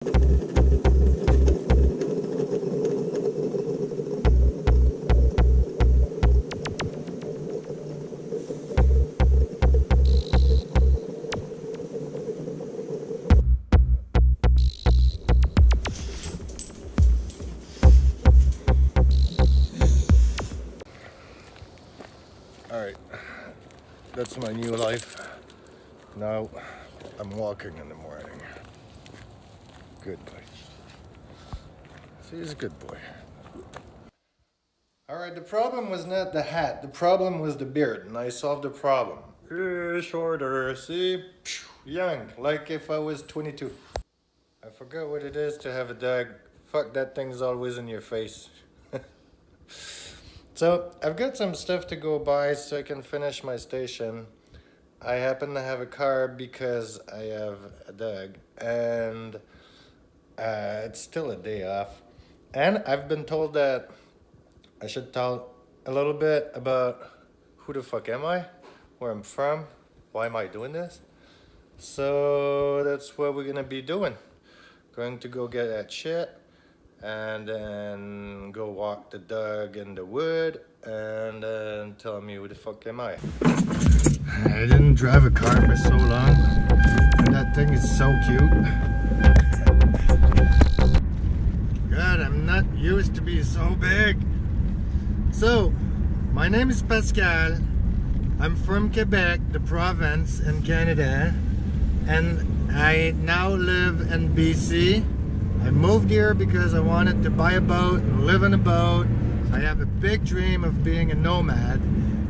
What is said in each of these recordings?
Alright, that's my new life. Now I'm walking in the morning. Good boy. See, he's a good boy. Alright, the problem was not the hat. The problem was the beard, and I solved the problem. Shorter, see? Young, like if I was 22. I forgot what it is to have a dog. Fuck, that thing's always in your face. So, I've got some stuff to go buy so I can finish my station. I happen to have a car because I have a dog, and it's still a day off. And I've been told that I should tell a little bit about who the fuck am I, where I'm from, why am I doing this. So that's what we're gonna be doing. Going to go get that shit and then go walk the dog in the wood and then tell me who the fuck am I. I didn't drive a car for so long, and that thing is so cute. God, I'm not used to be so big. So, my name is Pascal. I'm from Quebec, the province in Canada, and I now live in BC. I moved here because I wanted to buy a boat and live in a boat. I have a big dream of being a nomad,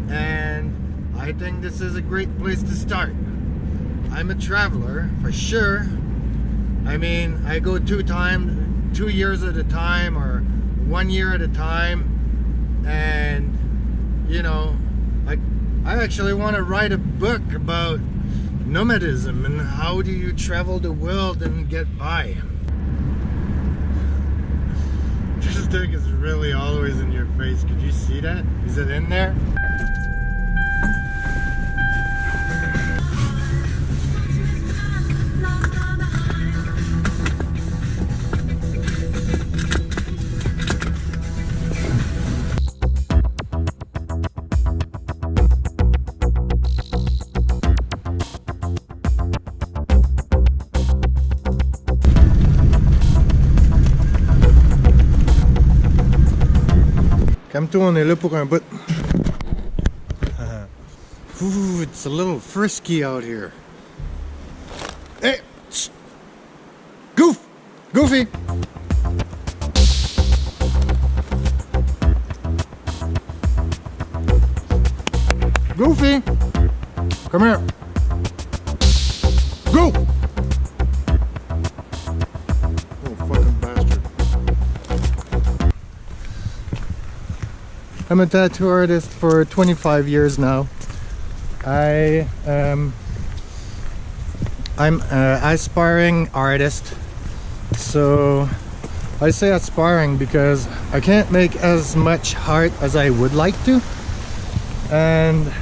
and I think this is a great place to start. I'm a traveler, for sure. I mean, I go 2 years at a time or 1 year at a time, and you know, I actually want to write a book about nomadism and how do you travel the world and get by. This thing is really always in your face. Could you see that? Is it in there? Calme-toi, on est là pour un bout. Ooh, it's a little frisky out here. Hey! Shh. Goofy! Goofy! Come here! Go! I'm a tattoo artist for 25 years now. I'm an aspiring artist. So I say aspiring because I can't make as much art as I would like to. And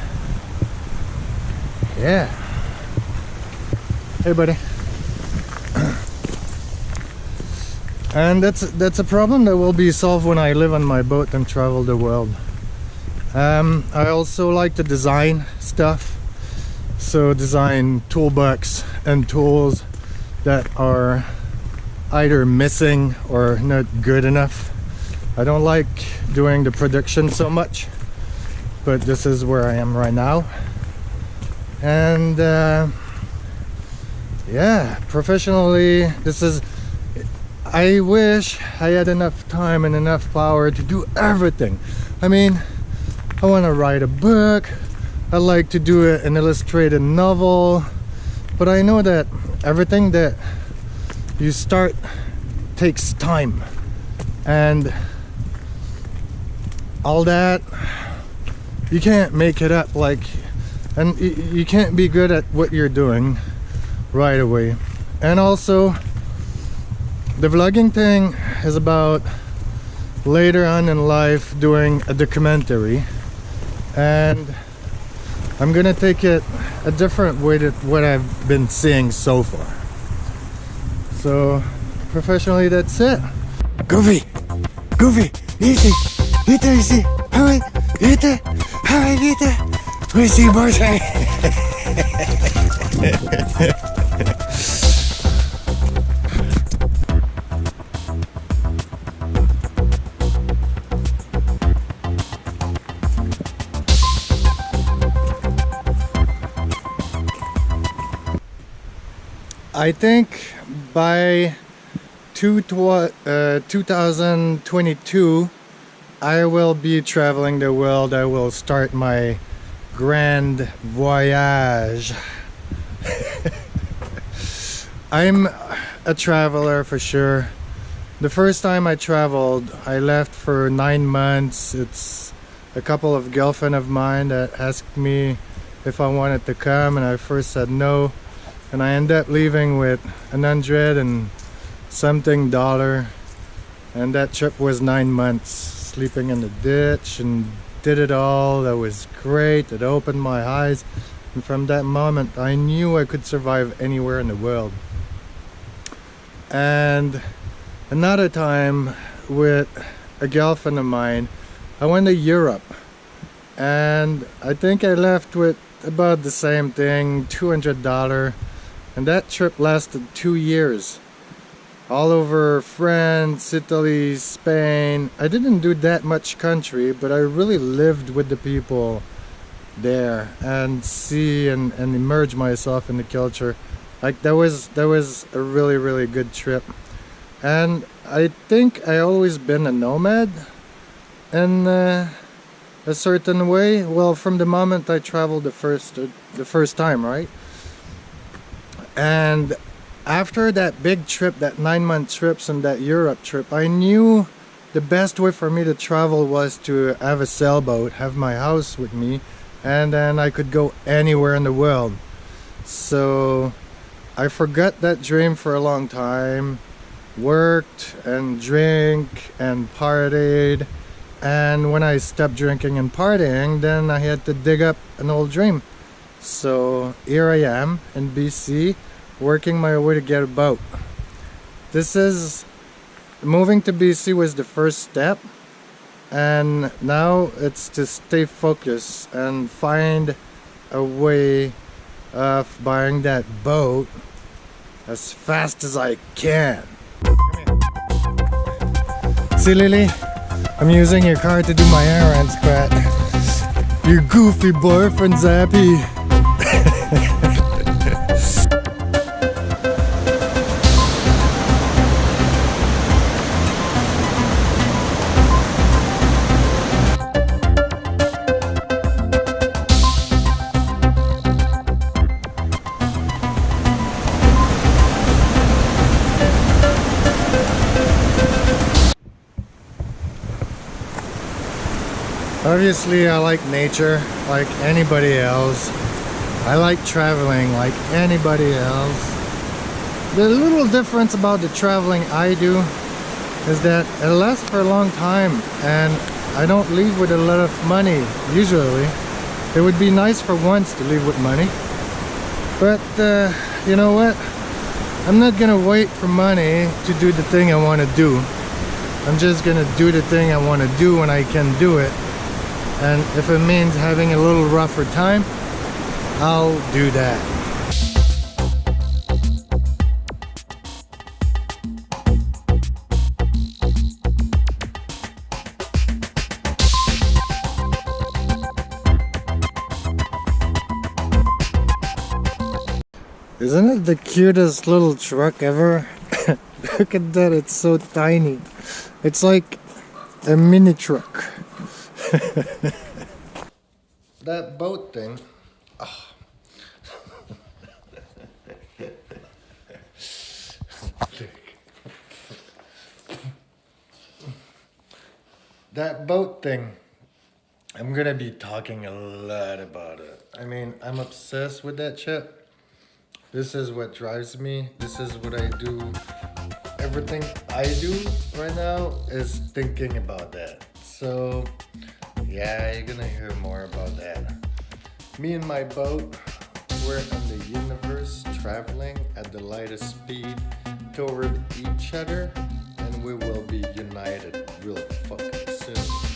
yeah. Hey buddy. And that's a problem that will be solved when I live on my boat and travel the world. I also like to design stuff, so design toolbox and tools that are either missing or not good enough. I don't like doing the production so much, but this is where I am right now. And yeah, professionally, I wish I had enough time and enough power to do everything. I mean, I want to write a book, I like to do an illustrated novel, but I know that everything that you start takes time, and all that, you can't make it up, and you can't be good at what you're doing right away. And also, the vlogging thing is about later on in life doing a documentary, and I'm gonna take it a different way to what I've been seeing so far. So professionally, that's it. Goofy! Goofy! Easy! Easy! Alright! Alright! We see boys. I think by 2022 I will be traveling the world. I will start my grand voyage. I'm a traveler for sure. The first time I traveled, I left for 9 months. It's a couple of girlfriends of mine that asked me if I wanted to come, and I first said no. And I ended up leaving with $100 and something, and that trip was 9 months, sleeping in the ditch and did it all. That was great. It opened my eyes, and from that moment I knew I could survive anywhere in the world. And another time with a girlfriend of mine, I went to Europe, and I think I left with about the same thing, $200. And that trip lasted 2 years. All over France, Italy, Spain. I didn't do that much country, but I really lived with the people there and see and immerse myself in the culture. Like that was a really good trip. And I think I always been a nomad in a certain way. Well, from the moment I traveled the first time, right? And after that big trip, that 9-month trips and that Europe trip, I knew the best way for me to travel was to have a sailboat, have my house with me, and then I could go anywhere in the world. So I forgot that dream for a long time, worked and drank and partied, and when I stopped drinking and partying, then I had to dig up an old dream. So here I am in BC, working my way to get a boat. Moving to BC was the first step, and now it's to stay focused and find a way of buying that boat as fast as I can. See, Lily, I'm using your car to do my errands, but your goofy boyfriend's happy. Obviously, I like nature like anybody else. I like traveling like anybody else. The little difference about the traveling I do is that it lasts for a long time, and I don't leave with a lot of money usually. It would be nice for once to leave with money, but you know what? I'm not gonna wait for money to do the thing I want to do. I'm just gonna do the thing I want to do when I can do it. And if it means having a little rougher time, I'll do that. Isn't it the cutest little truck ever? Look at that, it's so tiny. It's like a mini truck. That boat thing. Oh. That boat thing. I'm gonna be talking a lot about it. I mean, I'm obsessed with that shit. This is what drives me. This is what I do. Everything I do right now is thinking about that. So yeah, you're gonna hear more about that. Me and my boat, we're in the universe traveling at the lightest speed toward each other, and we will be united real fucking soon.